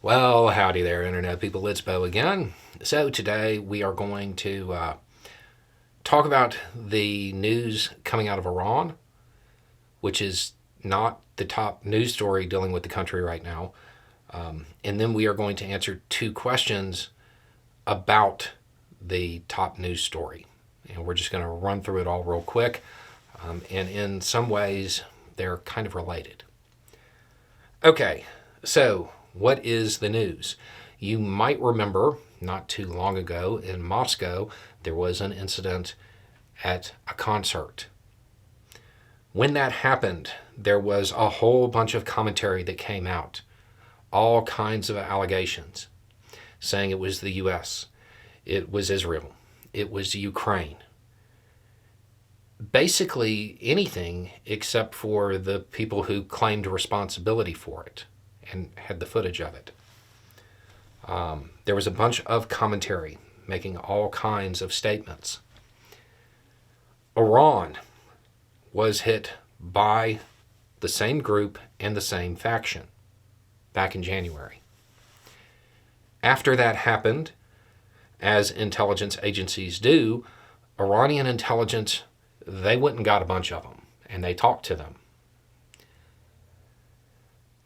Well, howdy there, Internet people. It's Bo again. So, today we are going to talk about the news coming out of Iran, which is not the top news story dealing with the country right now. And then we are going to answer two questions about the top news story. And we're just going to run through it all real quick. And in some ways, they're kind of related. Okay, so what is the news? You might remember not too long ago in Moscow, there was an incident at a concert. When that happened, there was a whole bunch of commentary that came out, all kinds of allegations, saying it was the US, it was Israel, it was Ukraine. Basically anything except for the people who claimed responsibility for it and had the footage of it. There was a bunch of commentary making all kinds of statements. Iran was hit by the same group and the same faction back in January. After that happened, as intelligence agencies do, Iranian intelligence, they went and got a bunch of them and they talked to them.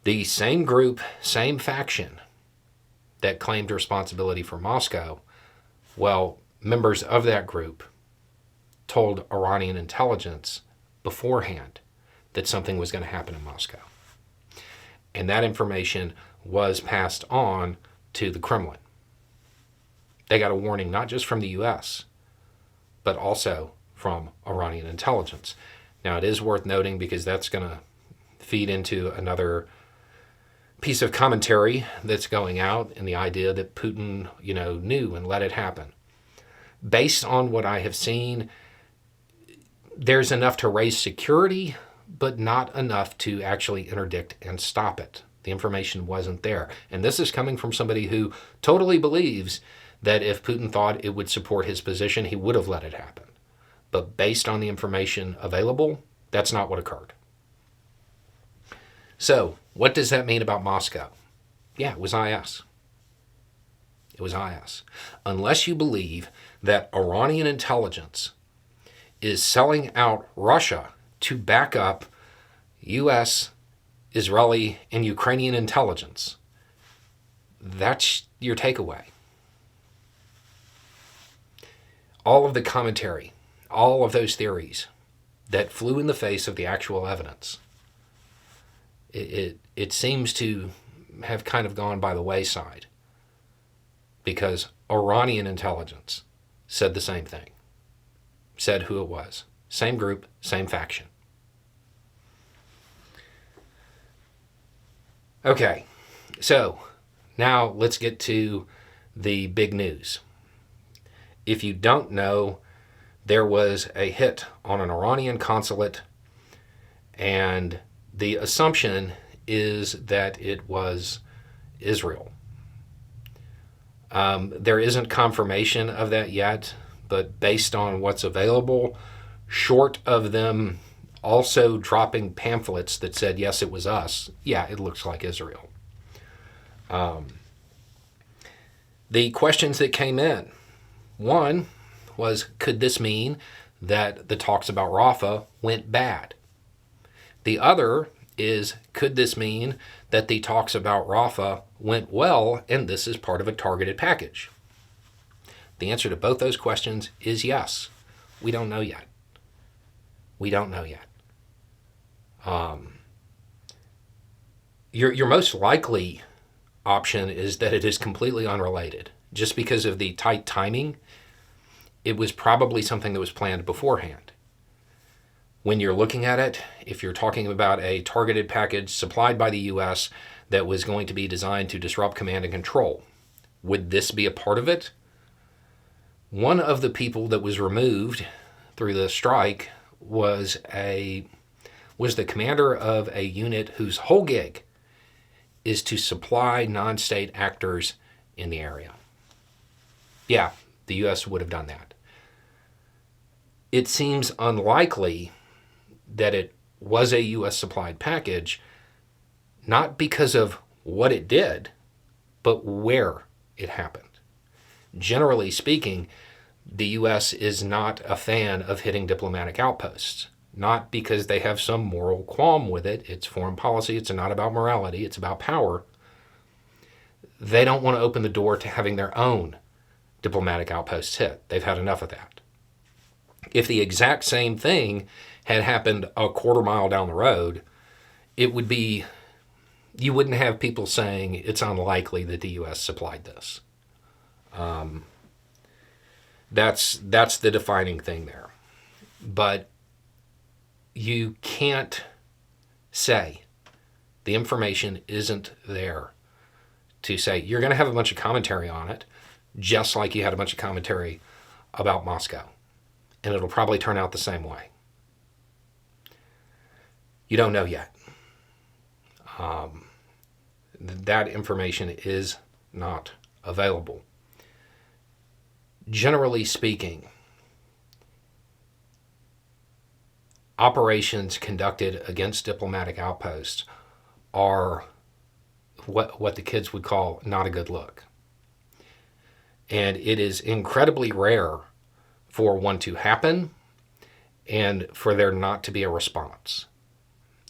The same group, same faction that claimed responsibility for Moscow, well, members of that group told Iranian intelligence beforehand that something was going to happen in Moscow. And that information was passed on to the Kremlin. They got a warning not just from the US, but also from Iranian intelligence. Now, it is worth noting because that's going to feed into another piece of commentary that's going out and the idea that Putin, knew and let it happen. Based on what I have seen, there's enough to raise security, but not enough to actually interdict and stop it. The information wasn't there. And this is coming from somebody who totally believes that if Putin thought it would support his position, he would have let it happen. But based on the information available, that's not what occurred. So, what does that mean about Moscow? Yeah, it was IS. It was IS. Unless you believe that Iranian intelligence is selling out Russia to back up US, Israeli, and Ukrainian intelligence, that's your takeaway. All of the commentary, all of those theories that flew in the face of the actual evidence, it seems to have kind of gone by the wayside because Iranian intelligence said the same thing, said who it was. Same group, same faction. Okay, so now let's get to the big news. If you don't know, there was a hit on an Iranian consulate, and the assumption is that it was Israel. There isn't confirmation of that yet, but based on what's available, short of them also dropping pamphlets that said, yes, it was us, yeah, it looks like Israel. The questions that came in, one was, could this mean that the talks about Rafah went bad? The other is, could this mean that the talks about Rafah went well and this is part of a targeted package? The answer to both those questions is yes. We don't know yet. We don't know yet. Your most likely option is that it is completely unrelated. Just because of the tight timing, it was probably something that was planned beforehand. When you're looking at it, if you're talking about a targeted package supplied by the US that was going to be designed to disrupt command and control, would this be a part of it? One of the people that was removed through the strike was the commander of a unit whose whole gig is to supply non-state actors in the area. Yeah, the US would have done that. It seems unlikely that it was a US supplied package, not because of what it did, but where it happened. Generally speaking, the U.S. is not a fan of hitting diplomatic outposts. Not because they have some moral qualm with it. It's foreign policy. It's not about morality. It's about power. They don't want to open the door to having their own diplomatic outposts hit. They've had enough of that. If the exact same thing had happened a quarter mile down the road, it would be, you wouldn't have people saying it's unlikely that the U.S. supplied this. That's the defining thing there. But you can't say the information isn't there to say you're going to have a bunch of commentary on it, just like you had a bunch of commentary about Moscow. And it'll probably turn out the same way. You don't know yet. That information is not available. Generally speaking, operations conducted against diplomatic outposts are what the kids would call not a good look. And it is incredibly rare for one to happen and for there not to be a response.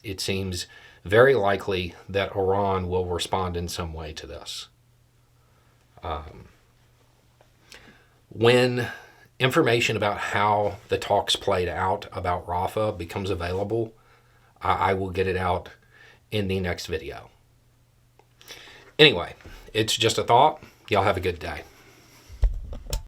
It seems very likely that Iran will respond in some way to this. When information about how the talks played out about Rafah becomes available, I will get it out in the next video. Anyway, it's just a thought. Y'all have a good day.